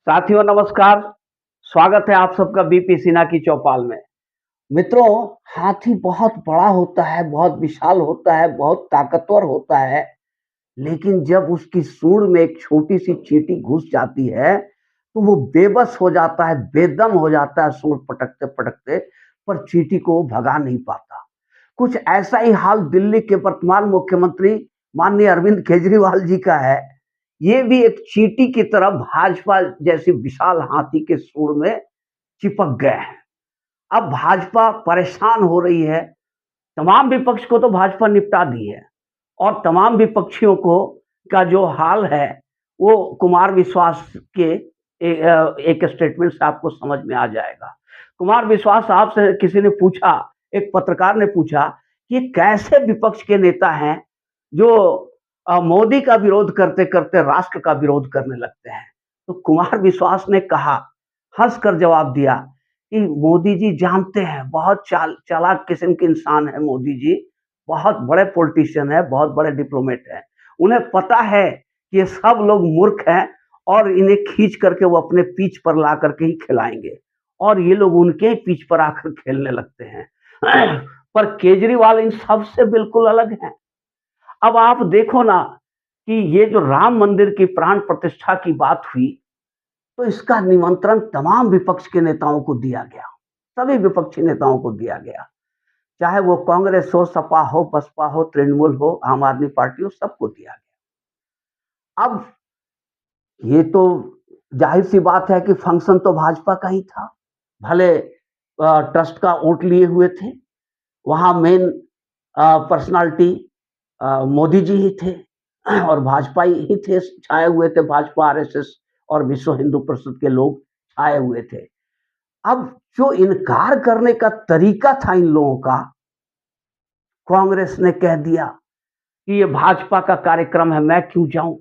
साथियों नमस्कार। स्वागत है आप सबका बीपी सिन्हा की चौपाल में। मित्रों, हाथी बहुत बड़ा होता है, बहुत विशाल होता है, बहुत ताकतवर होता है, लेकिन जब उसकी सूंड में एक छोटी-सी चींटी घुस जाती है, तो वो बेबस हो जाता है, बेदम हो जाता है सूंड पटकते-पटकते, पर चींटी को वो भगा नहीं पाता। कुछ ऐसा ही हाल दिल्ली के वर्तमान मुख्यमंत्री माननीय अरविंद केजरीवाल जी का है। ये भी एक चींटी की तरह भाजपा जैसी विशाल हाथी के सूंड में चिपक गए हैं। अब भाजपा परेशान हो रही है। तमाम विपक्ष को तो भाजपा निपटा दी है और तमाम विपक्षियों को का जो हाल है, वो कुमार विश्वास के एक स्टेटमेंट से आपको समझ में आ जाएगा। कुमार विश्वास साहब से किसी ने पूछा, एक पत्रकार ने पूछा कि कैसे विपक्ष के नेता हैं जो मोदी का विरोध करते-करते राष्ट्र का विरोध करने लगते हैं। तो कुमार विश्वास ने कहा, हँसकर जवाब दिया कि मोदी जी जानते हैं, बहुत चालाक किस्म के इंसान हैं मोदी जी, बहुत बड़े पॉलिटिशियन हैं, बहुत बड़े डिप्लोमेट हैं। उन्हें पता है कि ये सब लोग मूर्ख हैं और इन्हें खींच करके वो अपने पिच पर ला करके ही खिलाएँगे और ये लोग उनके ही पिच पर आकर खेलने लगते हैं। पर केजरीवाल इन सब से बिल्कुल अलग हैं। अब आप देखो ना कि ये जो राम मंदिर की प्राण प्रतिष्ठा की बात हुई, तो इसका निमंत्रण तमाम विपक्ष के नेताओं को दिया गया। सभी विपक्षी नेताओं को दिया गया। चाहे वो कांग्रेस हो, सपा हो, बसपा हो, तृणमूल हो, आम आदमी पार्टी हो, सबको दिया गया। अब ये तो ज़ाहिर-सी बात है कि फंक्शन तो भाजपा का ही था। भले ट्रस्ट का वोट लिए हुए थे। वहाँ मेन पर्सनैलिटी मोदी जी ही थे और भाजपा ही थे, छाए हुए थे भाजपा, आरएसएस और विश्व हिंदू परिषद के लोग छाए हुए थे। अब जो इनकार करने का तरीका था इन लोगों का, कांग्रेस ने कह दिया कि ये भाजपा का कार्यक्रम है, मैं क्यों जाऊं?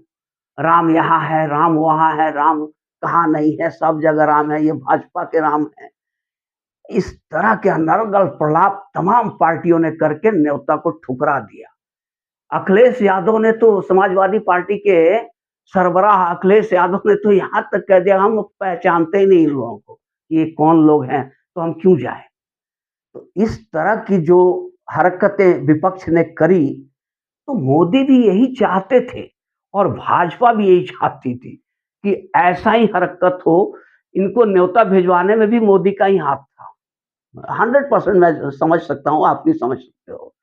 राम यहाँ है, राम वहां है, राम कहाँ नहीं है, सब जगह राम है, ये भाजपा के राम है। इस तरह के अनर्गल प्रलाप तमाम पार्टियों ने करके न्योता को ठुकरा दिया। अखिलेश यादव ने तो समाजवादी पार्टी के सरबराह अखिलेश यादव ने तो यहाँ तक कह दिया, हम पहचानते ही नहीं इन लोगों को, ये कौन लोग हैं, तो हम क्यों जाएँ? तो इस तरह की जो हरकतें विपक्ष ने करी, तो मोदी भी यही चाहते थे और भाजपा भी यही चाहती थी कि ऐसा ही हरकत हो। इनको न्योता भिजवाने में भी मोदी का ही हाथ था। 100% मैं समझ सकता हूँ, आप भी समझ सकते हो।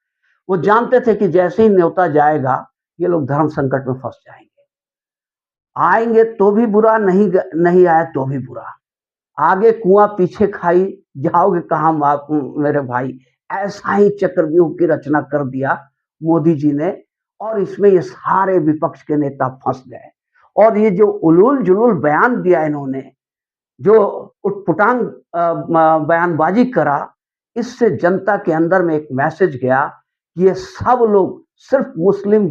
वो जानते थे कि जैसे ही न्योता जाएगा, ये लोग धर्म संकट में फँस जाएँगे। आएँगे तो भी बुरा, नहीं आए तो भी बुरा। आगे कुआँ पीछे खाई, जाओगे कहाँ मेरे भाई। ऐसा ही चक्रव्यूह की रचना कर दिया मोदी जी ने और इसमें ये सारे विपक्ष के नेता फँस गए। और ये जो उलूल-जुलूल बयान दिया इन्होंने, जो उटपटांग बयानबाजी करा, इससे जनता के अंदर में एक मैसेज गया कि ये सब लोग सिर्फ मुस्लिम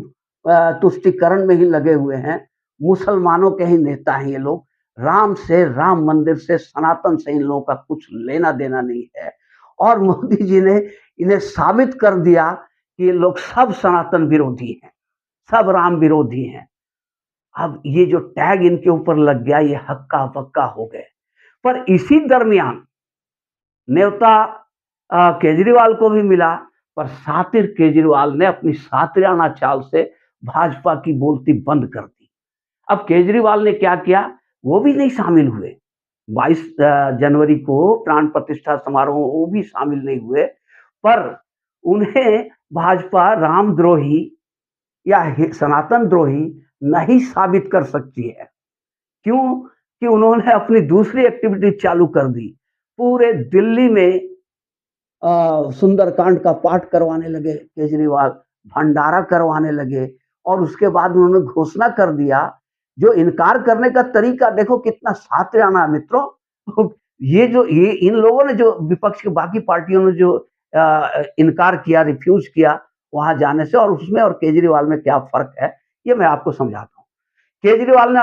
तुष्टिकरण में ही लगे हुए हैं, मुसलमानों के ही नेता हैं ये लोग। राम से, राम मंदिर से, सनातन से इन लोगों का कुछ लेना-देना नहीं है। और मोदी जी ने इन्हें साबित कर दिया कि ये लोग सब सनातन विरोधी हैं, सब राम विरोधी हैं। अब ये जो टैग इनके ऊपर लग गया, ये हक्का-बक्का हो गए। पर इसी दरमियान न्योता केजरीवाल को भी मिला, पर शातिर केजरीवाल ने अपनी शातिराना चाल से भाजपा की बोलती बंद कर दी। अब केजरीवाल ने क्या किया, वो भी नहीं शामिल हुए। 22 जनवरी को प्राण प्रतिष्ठा समारोह वो भी शामिल नहीं हुए, पर उन्हें भाजपा रामद्रोही या सनातन द्रोही नहीं साबित कर सकती है। क्यों? कि उन्होंने अपनी दूसरी एक्टिविटी चालू कर दी। पूरे दिल्ली में सुंदरकांड का पाठ करवाने लगे केजरीवाल, भंडारा करवाने लगे और उसके बाद उन्होंने घोषणा कर दिया, जो इनकार करने का तरीका देखो कितना शातिराना है मित्रों। ये इन लोगों ने जो विपक्ष की बाकी पार्टियों ने जो इनकार किया, रिफ्यूज़ किया वहाँ जाने से और उसमें और केजरीवाल में क्या फ़र्क है, ये मैं आपको समझाता हूँ। केजरीवाल ने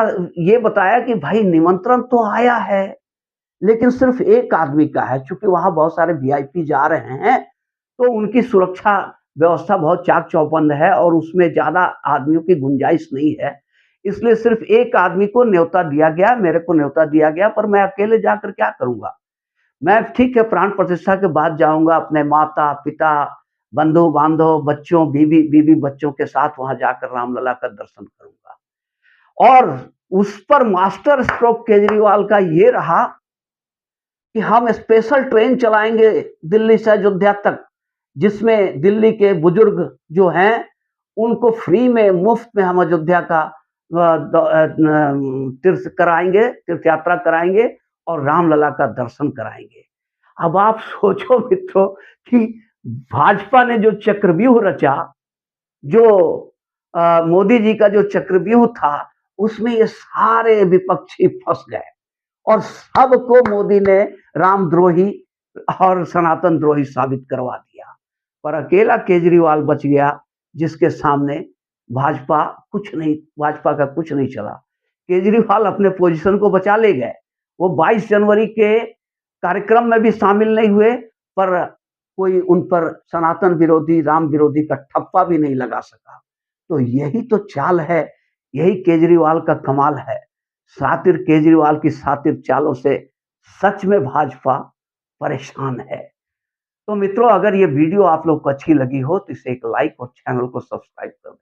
ये बताया कि भाई निमंत्रण तो आया है, लेकिन सिर्फ़ एक आदमी का है, चूँकि वहाँ बहुत सारे वीआईपी जा रहे हैं, तो उनकी सुरक्षा व्यवस्था बहुत चाक-चौबंद है और उसमें ज़्यादा आदमियों की गुंजाइश नहीं है। इसलिए सिर्फ एक आदमी को न्योता दिया गया, मेरे को न्योता दिया गया, पर मैं अकेले जाकर क्या करूँगा? मैं ठीक है प्राण प्रतिष्ठा के बाद जाऊँगा अपने माता-पिता, बंधु-बांधव, बच्चों, बीवी बच्चों के साथ वहाँ जाकर रामलला का दर्शन करूँगा। और उस पर मास्टर स्ट्रोक केजरीवाल का ये रहा कि हम स्पेशल ट्रेन चलाएँगे दिल्ली से अयोध्या तक, जिसमें दिल्ली के बुजुर्ग जो हैं, उनको फ्री में, मुफ्त में हम अयोध्या का तीर्थ कराएँगे, तीर्थ यात्रा कराएँगे और रामलला का दर्शन कराएँगे। अब आप सोचो मित्रों कि भाजपा ने जो चक्रव्यूह रचा, जो मोदी जी का जो चक्रव्यूह था, उसमें ये सारे विपक्षी फँस गए और सबको मोदी ने रामद्रोही और सनातन द्रोही साबित करवा दिया। पर अकेला केजरीवाल बच गया, जिसके सामने भाजपा का कुछ नहीं चला। केजरीवाल अपने पोजीशन को बचा ले गए। वो 22 जनवरी के कार्यक्रम में भी शामिल नहीं हुए, पर कोई उन पर सनातन विरोधी, राम विरोधी का ठप्पा भी नहीं लगा सका। तो यही तो चाल है, यही केजरीवाल का कमाल है। शातिर केजरीवाल की शातिर चालों से सच में भाजपा परेशान है। तो मित्रों, अगर ये वीडियो आप लोग को अच्छी लगी हो तो इसे एक लाइक और चैनल को सब्सक्राइब कर दें।